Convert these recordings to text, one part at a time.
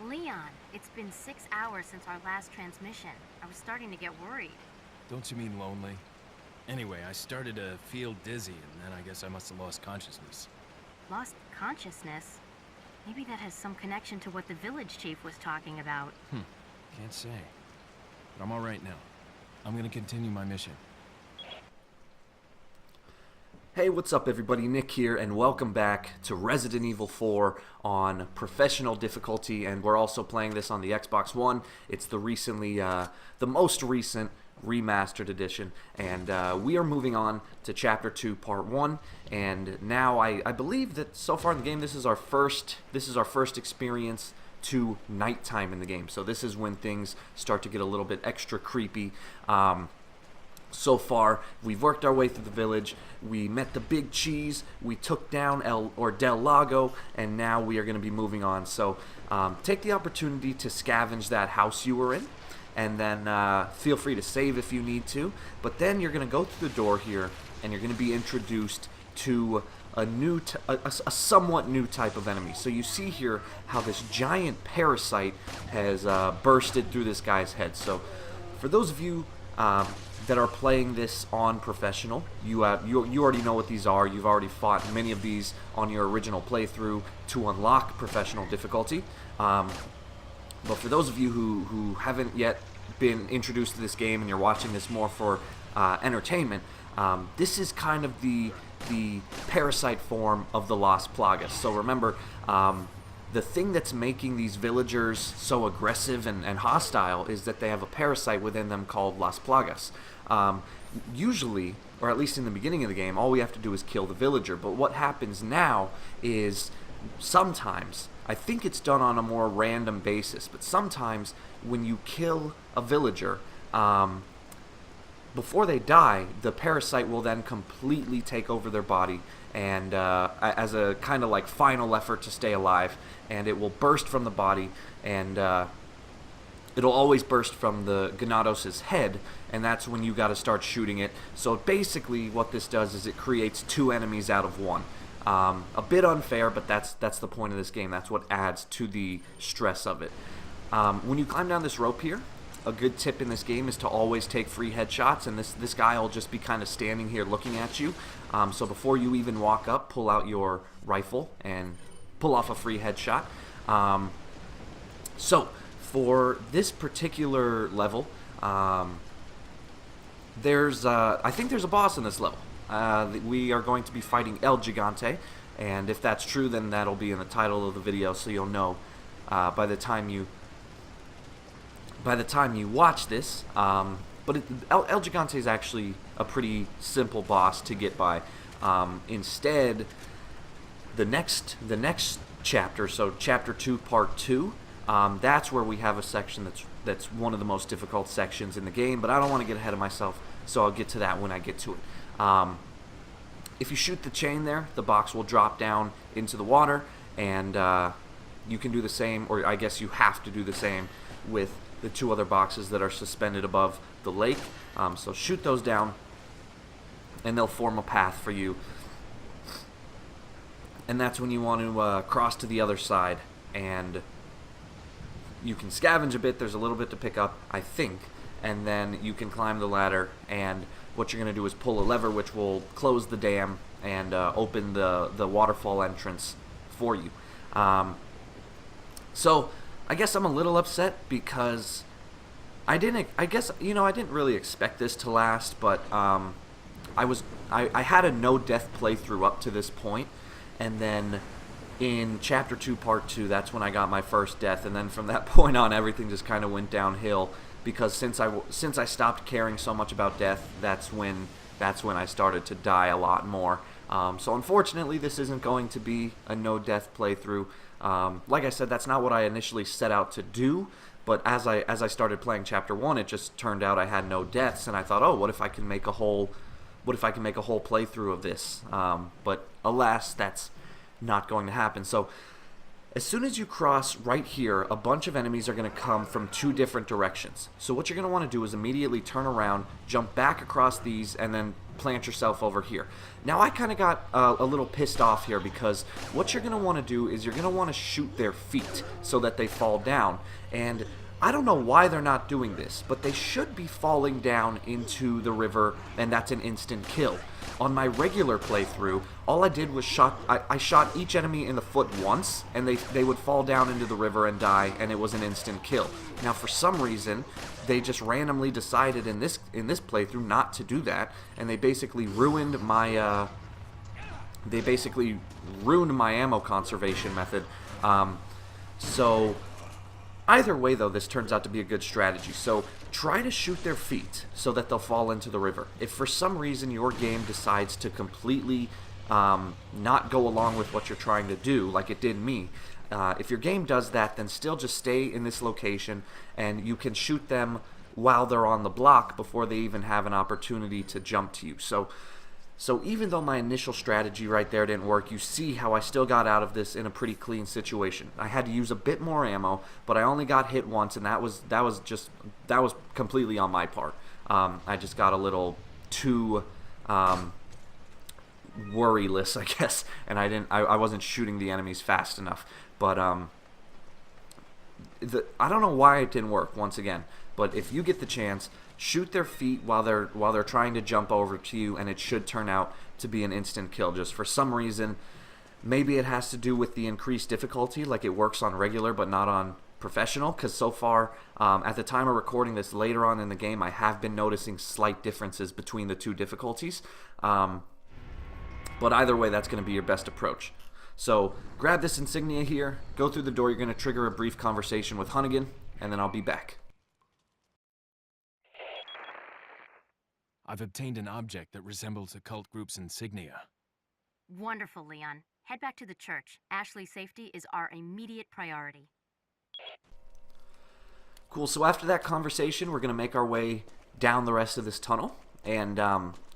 Leon, it's been 6 hours since our last transmission. I was starting to get worried. Don't you mean lonely? Anyway, I started to feel dizzy, and then I guess I must have lost consciousness. Lost consciousness? Maybe that has some connection to what the village chief was talking about. Can't say. But I'm alright now. I'm gonna continue my mission. Hey, what's up everybody? Nick here, and welcome back to Resident Evil 4 on Professional difficulty, and we're also playing this on the Xbox One. It's the most recent Remastered edition, and we are moving on to Chapter 2, Part 1, and now I believe that so far in the game this is our first experience to nighttime in the game, so this is when things start to get a little bit extra creepy. So far, we've worked our way through the village, we met the big cheese, we took down Del Lago, and now we are going to be moving on. So take the opportunity to scavenge that house you were in, and then feel free to save if you need to. But then you're going to go through the door here, and you're going to be introduced to a somewhat new type of enemy. So you see here how this giant parasite has bursted through this guy's head. So for those of you that are playing this on Professional, you already know what these are. You've already fought many of these on your original playthrough to unlock Professional difficulty. But for those of you who haven't yet been introduced to this game and you're watching this more for entertainment, this is kind of the parasite form of the Las Plagas. So remember, the thing that's making these villagers so aggressive and hostile is that they have a parasite within them called Las Plagas. Usually, or at least in the beginning of the game, all we have to do is kill the villager. But what happens now is sometimes, I think it's done on a more random basis, but sometimes when you kill a villager, before they die, the parasite will then completely take over their body, and as a kind of like final effort to stay alive, and it will burst from the body, and it'll always burst from the Ganados' head, and that's when you got to start shooting it. So basically what this does is it creates two enemies out of one. A bit unfair, but that's the point of this game. That's what adds to the stress of it. When you climb down this rope here, a good tip in this game is to always take free headshots, and this guy will just be kind of standing here looking at you. So before you even walk up, pull out your rifle and pull off a free headshot. So for this particular level, I think there's a boss in this level. We are going to be fighting El Gigante, and if that's true, then that'll be in the title of the video, so you'll know by the time you watch this. But El Gigante is actually a pretty simple boss to get by. Instead, the next chapter, so Chapter 2, Part 2, that's where we have a section that's one of the most difficult sections in the game, but I don't want to get ahead of myself, so I'll get to that when I get to it. If you shoot the chain there, the box will drop down into the water, and you can do the same, or I guess you have to do the same with the two other boxes that are suspended above the lake. So shoot those down, and they'll form a path for you. And that's when you want to cross to the other side, and you can scavenge a bit. There's a little bit to pick up, I think, and then you can climb the ladder, and what you're going to do is pull a lever which will close the dam and open the waterfall entrance for you. So I guess I'm a little upset because I didn't really expect this to last, but I had a no death playthrough up to this point, and then in Chapter 2 Part 2, that's when I got my first death, and then from that point on everything just kind of went downhill, because since I stopped caring so much about death, that's when I started to die a lot more. So unfortunately this isn't going to be a no death playthrough. Like I said, that's not what I initially set out to do, but as I started playing Chapter 1, it just turned out I had no deaths, and I thought, oh, what if I can make a whole playthrough of this? But alas, that's not going to happen. So As soon as you cross right here, a bunch of enemies are going to come from 2 different directions. So what you're going to want to do is immediately turn around, jump back across these, and then plant yourself over here. Now I kind of got a little pissed off here because what you're going to want to do is you're going to want to shoot their feet so that they fall down. And I don't know why they're not doing this, but they should be falling down into the river, and that's an instant kill. On my regular playthrough, all I did was I shot each enemy in the foot once, and they would fall down into the river and die, and it was an instant kill. Now, for some reason, they just randomly decided in this playthrough not to do that, and they basically ruined my ammo conservation method. So either way, though, this turns out to be a good strategy. So try to shoot their feet so that they'll fall into the river. If for some reason your game decides to completely not go along with what you're trying to do, like it did me, if your game does that, then still just stay in this location, and you can shoot them while they're on the block before they even have an opportunity to jump to you. So even though my initial strategy right there didn't work, you see how I still got out of this in a pretty clean situation. I had to use a bit more ammo, but I only got hit once, and that was completely on my part. I just got a little too worryless, I guess, and I wasn't shooting the enemies fast enough. But I don't know why it didn't work once again. But if you get the chance, shoot their feet while they're trying to jump over to you, and it should turn out to be an instant kill. Just for some reason, maybe it has to do with the increased difficulty, like it works on regular but not on professional, because so far, at the time of recording this later on in the game, I have been noticing slight differences between the 2 difficulties. But either way, that's going to be your best approach. So grab this insignia here, go through the door, you're going to trigger a brief conversation with Hunnigan, and then I'll be back. I've obtained an object that resembles a cult group's insignia. Wonderful, Leon. Head back to the church. Ashley's safety is our immediate priority. Cool, so after that conversation, we're going to make our way down the rest of this tunnel, and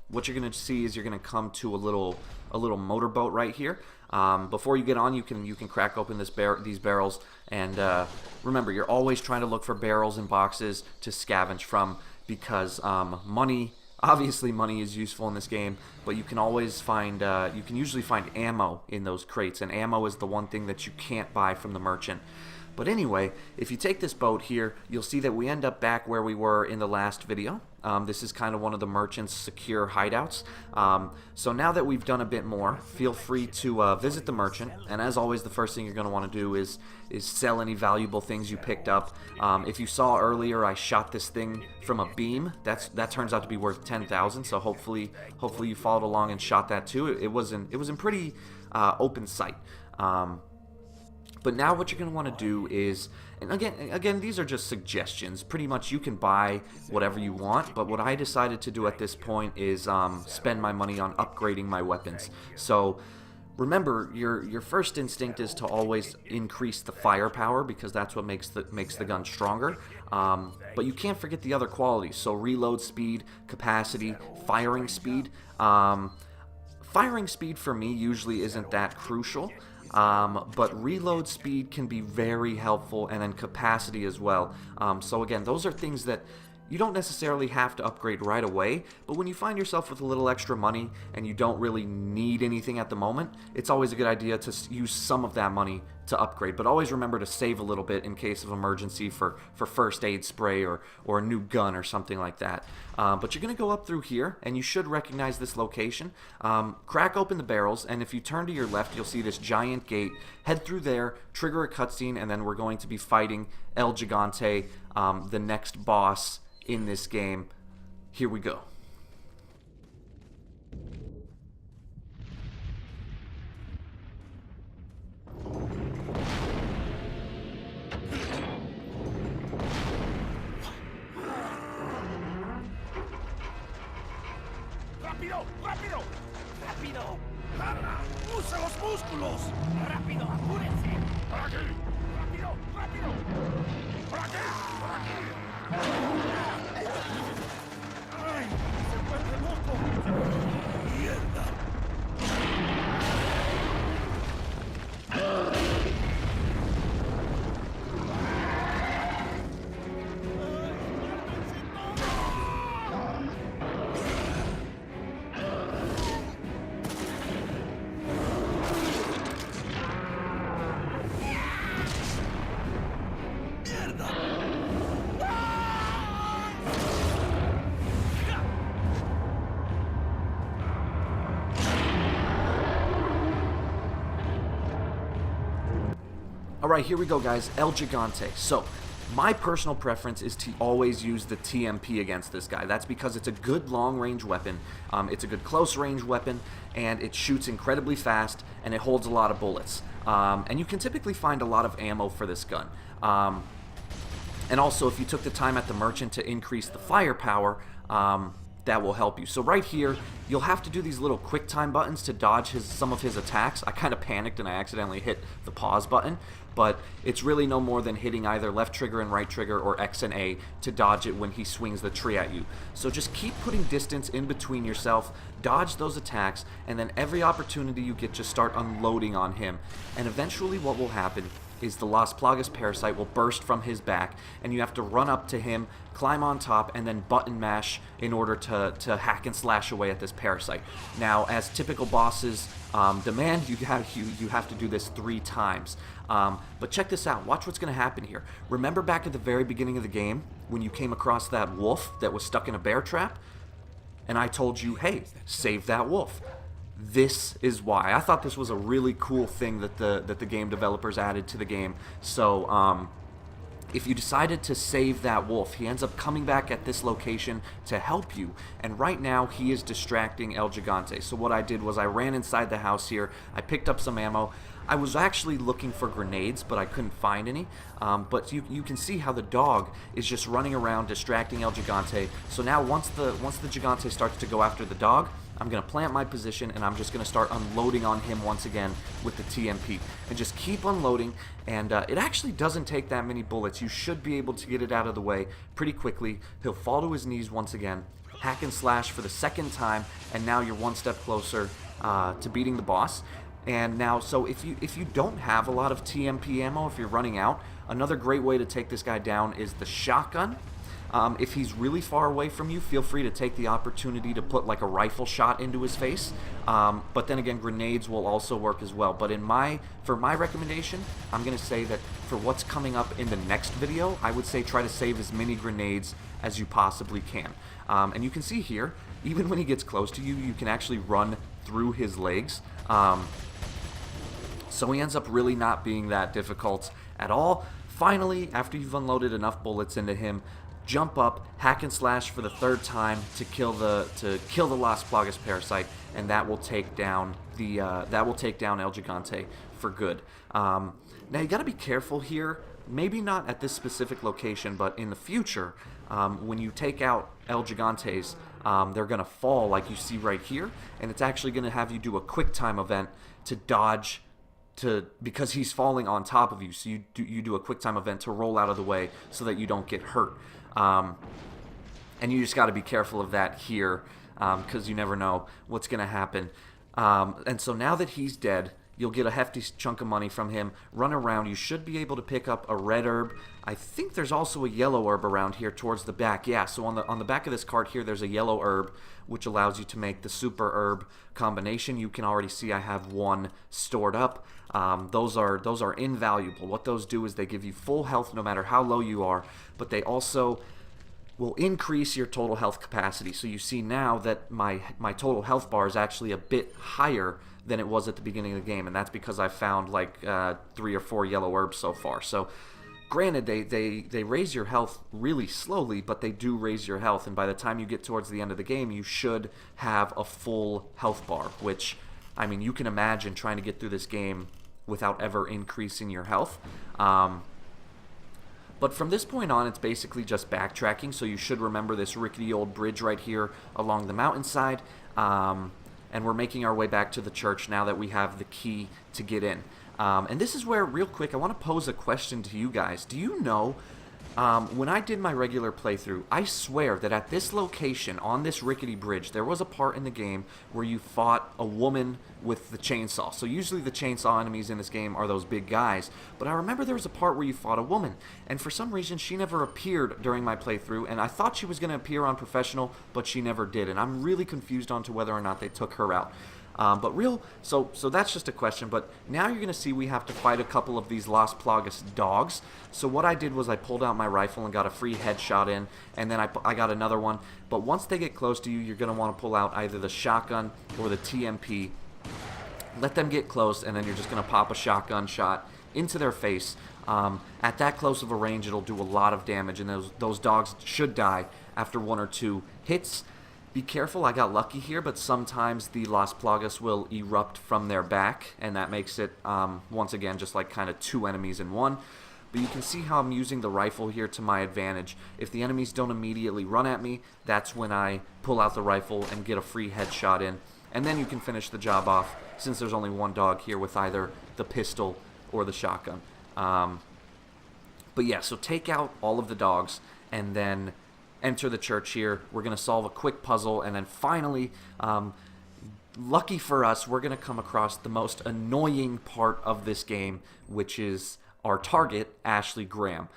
what you're going to see is you're going to come to a little motorboat right here. Before you get on, you can crack open these barrels, and remember, you're always trying to look for barrels and boxes to scavenge from, because obviously money is useful in this game, but you can always find, you can usually find ammo in those crates, and ammo is the one thing that you can't buy from the merchant. But anyway, if you take this boat here, you'll see that we end up back where we were in the last video. This is kind of one of the merchant's secure hideouts. So now that we've done a bit more, feel free to visit the merchant. And as always, the first thing you're going to want to do is sell any valuable things you picked up. If you saw earlier, I shot this thing from a beam. That turns out to be worth 10,000. So hopefully you followed along and shot that too. It was in pretty open sight. But now what you're going to want to do is, and again, these are just suggestions. Pretty much you can buy whatever you want, but what I decided to do at this point is spend my money on upgrading my weapons. So remember, your first instinct is to always increase the firepower, because that's what makes the gun stronger. But you can't forget the other qualities. So reload speed, capacity, firing speed. Firing speed for me usually isn't that crucial. But reload speed can be very helpful, and then capacity as well. So again, those are things that you don't necessarily have to upgrade right away, but when you find yourself with a little extra money and you don't really need anything at the moment, it's always a good idea to use some of that money to upgrade. But always remember to save a little bit in case of emergency for first aid spray or a new gun or something like that. But you're going to go up through here, and you should recognize this location. Crack open the barrels, and if you turn to your left, you'll see this giant gate. Head through there, trigger a cutscene, and then we're going to be fighting El Gigante, the next boss in this game. Here we go. ¡Rápido! ¡Rápido! ¡Rápido! ¡Larra! ¡Usa los músculos! ¡Rápido! ¡Apúrense! ¡Por aquí! ¡Rápido! ¡Rápido! ¡Por aquí! ¡Por aquí! ¡Ay! ¡Se vuelve loco! ¡Mierda! Alright, here we go, guys. El Gigante. So, my personal preference is to always use the TMP against this guy. That's because it's a good long-range weapon, it's a good close-range weapon, and it shoots incredibly fast, and it holds a lot of bullets. And you can typically find a lot of ammo for this gun. And also, if you took the time at the merchant to increase the firepower, that will help you. So right here, you'll have to do these little quick time buttons to dodge some of his attacks. I kind of panicked and I accidentally hit the pause button, but it's really no more than hitting either left trigger and right trigger or X and A to dodge it when he swings the tree at you. So just keep putting distance in between yourself, dodge those attacks, and then every opportunity you get, just start unloading on him. And eventually what will happen is the Las Plagas parasite will burst from his back, and you have to run up to him, climb on top, and then button mash in order to hack and slash away at this parasite. Now, as typical bosses demand, you have to do this 3 times. But check this out. Watch what's going to happen here. Remember back at the very beginning of the game when you came across that wolf that was stuck in a bear trap? And I told you, hey, save that wolf. This is why. I thought this was a really cool thing that the game developers added to the game. So, if you decided to save that wolf, he ends up coming back at this location to help you. And right now, he is distracting El Gigante. So what I did was I ran inside the house here. I picked up some ammo. I was actually looking for grenades, but I couldn't find any. But you can see how the dog is just running around distracting El Gigante. So now once the Gigante starts to go after the dog, I'm going to plant my position, and I'm just going to start unloading on him once again with the TMP. And just keep unloading, and it actually doesn't take that many bullets. You should be able to get it out of the way pretty quickly. He'll fall to his knees once again, hack and slash for the 2nd time, and now you're one step closer to beating the boss. And now, so if you don't have a lot of TMP ammo, if you're running out, another great way to take this guy down is the shotgun. If he's really far away from you, feel free to take the opportunity to put like a rifle shot into his face. But then again, grenades will also work as well. But for my recommendation, I'm going to say that for what's coming up in the next video, I would say try to save as many grenades as you possibly can. And you can see here, even when he gets close to you, you can actually run through his legs. So he ends up really not being that difficult at all. Finally, after you've unloaded enough bullets into him, jump up, hack and slash for the 3rd time to kill the Las Plagas parasite, and that will take down El Gigante for good. Now you got to be careful here. Maybe not at this specific location, but in the future, when you take out El Gigantes, they're going to fall like you see right here, and it's actually going to have you do a quick time event to dodge because he's falling on top of you. So you do a quick time event to roll out of the way so that you don't get hurt. And you just got to be careful of that here because you never know what's going to happen. And so now that he's dead, you'll get a hefty chunk of money from him. Run around. You should be able to pick up a red herb. I think there's also a yellow herb around here towards the back. Yeah, so on the back of this cart here, there's a yellow herb, which allows you to make the super herb combination. You can already see I have 1 stored up. Those are invaluable. What those do is they give you full health no matter how low you are, but they also will increase your total health capacity. So you see now that my total health bar is actually a bit higher than it was at the beginning of the game, and that's because I found like 3 or 4 yellow herbs so far. So granted, they raise your health really slowly, but they do raise your health, and by the time you get towards the end of the game, you should have a full health bar, which, I mean, you can imagine trying to get through this game without ever increasing your health. But from this point on, it's basically just backtracking, so you should remember this rickety old bridge right here along the mountainside, and we're making our way back to the church now that we have the key to get in. And this is where, real quick, I want to pose a question to you guys. Do you know, when I did my regular playthrough, I swear that at this location, on this rickety bridge, there was a part in the game where you fought a woman with the chainsaw. So usually the chainsaw enemies in this game are those big guys, but I remember there was a part where you fought a woman, and for some reason she never appeared during my playthrough, and I thought she was going to appear on Professional, but she never did, and I'm really confused on to whether or not they took her out. So that's just a question, but now you're going to see we have to fight a couple of these Las Plagas dogs. So what I did was I pulled out my rifle and got a free headshot in, and then I got another one. But once they get close to you, you're going to want to pull out either the shotgun or the TMP. Let them get close, and then you're just going to pop a shotgun shot into their face. At that close of a range, it'll do a lot of damage, and those dogs should die after 1 or 2 hits. Be careful, I got lucky here, but sometimes the Las Plagas will erupt from their back, and that makes it, once again, just like kind of 2 enemies in one. But you can see how I'm using the rifle here to my advantage. If the enemies don't immediately run at me, that's when I pull out the rifle and get a free headshot in. And then you can finish the job off, since there's only 1 dog here with either the pistol or the shotgun. But yeah, so take out all of the dogs, and then enter the church here. We're going to solve a quick puzzle, and then finally, lucky for us, we're going to come across the most annoying part of this game, which is our target, Ashley Graham.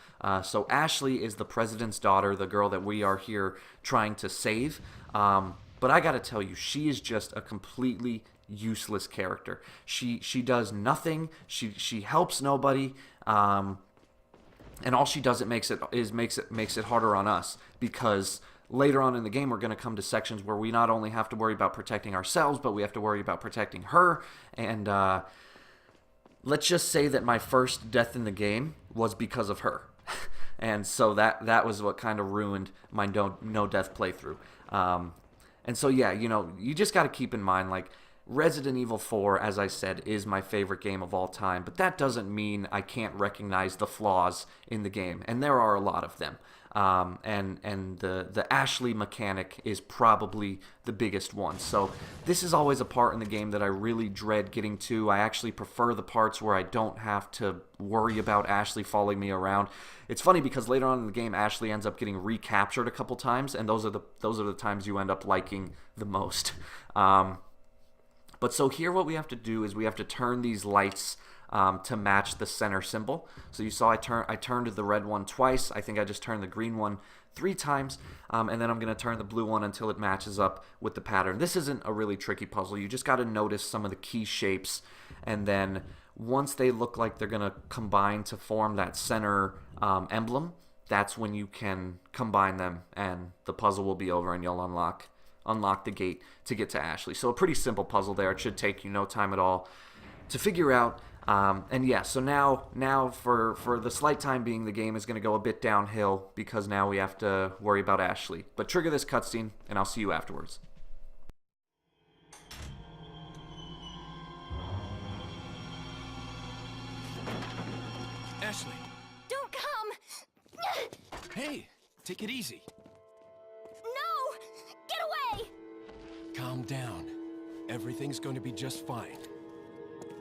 So Ashley is the president's daughter, the girl that we are here trying to save. But I got to tell you, she is just a completely useless character. She does nothing. She helps nobody. And all she does makes it harder on us, because later on in the game we're going to come to sections where we not only have to worry about protecting ourselves, but we have to worry about protecting her. And let's just say that my first death in the game was because of her. And so that was what kind of ruined my no death playthrough. And so yeah, you know, you just got to keep in mind, like, Resident Evil 4, as I said, is my favorite game of all time, but that doesn't mean I can't recognize the flaws in the game, and there are a lot of them. And the Ashley mechanic is probably the biggest one. So this is always a part in the game that I really dread getting to. I actually prefer the parts where I don't have to worry about Ashley following me around. It's funny because later on in the game, Ashley ends up getting recaptured a couple times, and those are the times you end up liking the most. But so here what we have to do is we have to turn these lights to match the center symbol. So you saw I turned the red one twice. I think I just turned the green one 3 times. And then I'm going to turn the blue one until it matches up with the pattern. This isn't a really tricky puzzle. You just got to notice some of the key shapes. And then once they look like they're going to combine to form that center emblem, that's when you can combine them and the puzzle will be over and you'll unlock the gate to get to Ashley. So a pretty simple puzzle there. It should take you no time at all to figure out. And yeah, so now for the slight time being, the game is going to go a bit downhill because now we have to worry about Ashley. But trigger this cutscene, and I'll see you afterwards. Ashley! Don't come! Hey! Take it easy. No! Get away! Calm down. Everything's going to be just fine.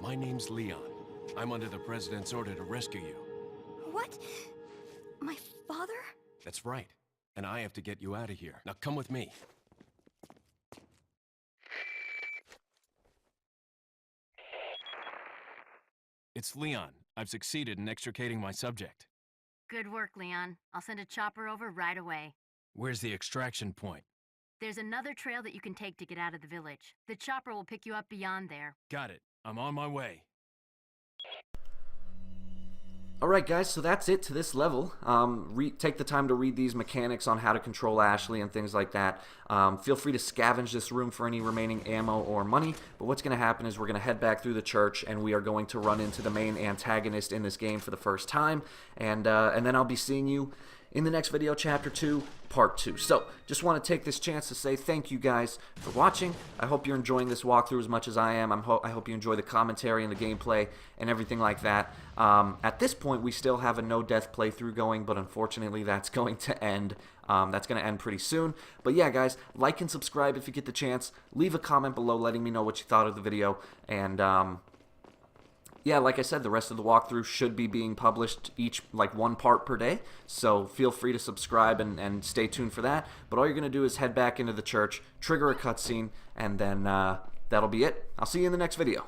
My name's Leon. I'm under the President's order to rescue you. What? My father? That's right. And I have to get you out of here. Now come with me. It's Leon. I've succeeded in extricating my subject. Good work, Leon. I'll send a chopper over right away. Where's the extraction point? There's another trail that you can take to get out of the village. The chopper will pick you up beyond there. Got it. I'm on my way. Alright guys, so that's it to this level. Take the time to read these mechanics on how to control Ashley and things like that. Feel free to scavenge this room for any remaining ammo or money, but what's going to happen is we're going to head back through the church and we are going to run into the main antagonist in this game for the first time, and then I'll be seeing you in the next video, Chapter 2, Part 2. So, just want to take this chance to say thank you guys for watching. I hope you're enjoying this walkthrough as much as I am. I hope you enjoy the commentary and the gameplay and everything like that. At this point, we still have a no-death playthrough going, but unfortunately, that's going to end. That's going to end pretty soon. But yeah, guys, like and subscribe if you get the chance. Leave a comment below letting me know what you thought of the video. And, yeah, like I said, the rest of the walkthrough should be being published each, like, 1 part per day. So feel free to subscribe and stay tuned for that. But all you're going to do is head back into the church, trigger a cutscene, and then that'll be it. I'll see you in the next video.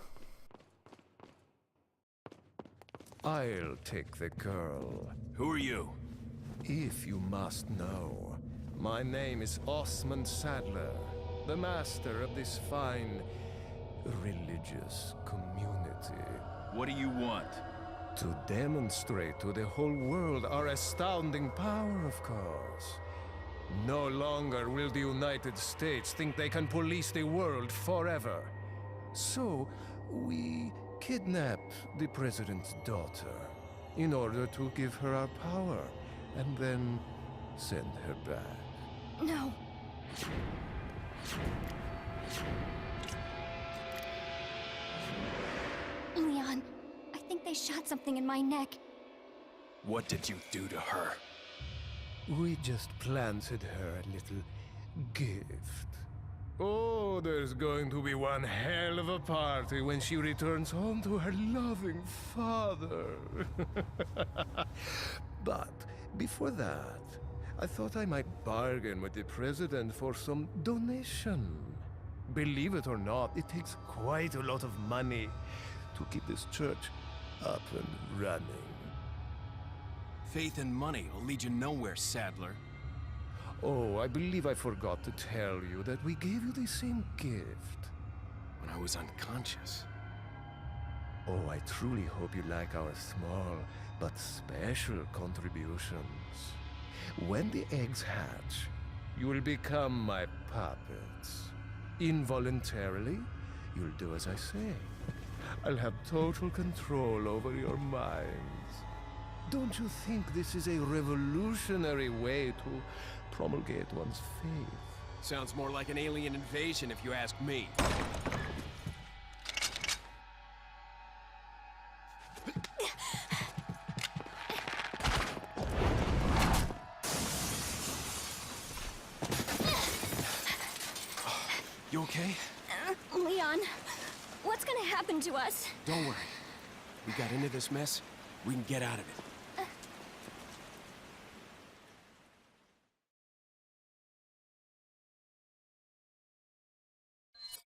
I'll take the girl, Who are you? if you must know. My name is Osmond Sadler, the master of this fine religious community. What do you want? To demonstrate to the whole world our astounding power, of course. No longer will the United States think they can police the world forever. So, we kidnap the president's daughter in order to give her our power and then send her back. No. Leon, I think they shot something in my neck. What did you do to her? We just planted her a little gift. Oh, there's going to be one hell of a party when she returns home to her loving father. But before that, I thought I might bargain with the president for some donation. Believe it or not, it takes quite a lot of money to keep this church up and running. Faith and money will lead you nowhere, Sadler. Oh, I believe I forgot to tell you that we gave you the same gift. When I was unconscious. Oh, I truly hope you like our small but special contributions. When the eggs hatch, you will become my puppets. Involuntarily, you'll do as I say. I'll have total control over your minds. Don't you think this is a revolutionary way to promulgate one's faith? Sounds more like an alien invasion if you ask me. You okay? Leon, what's gonna happen to us? Don't worry. We got into this mess, we can get out of it.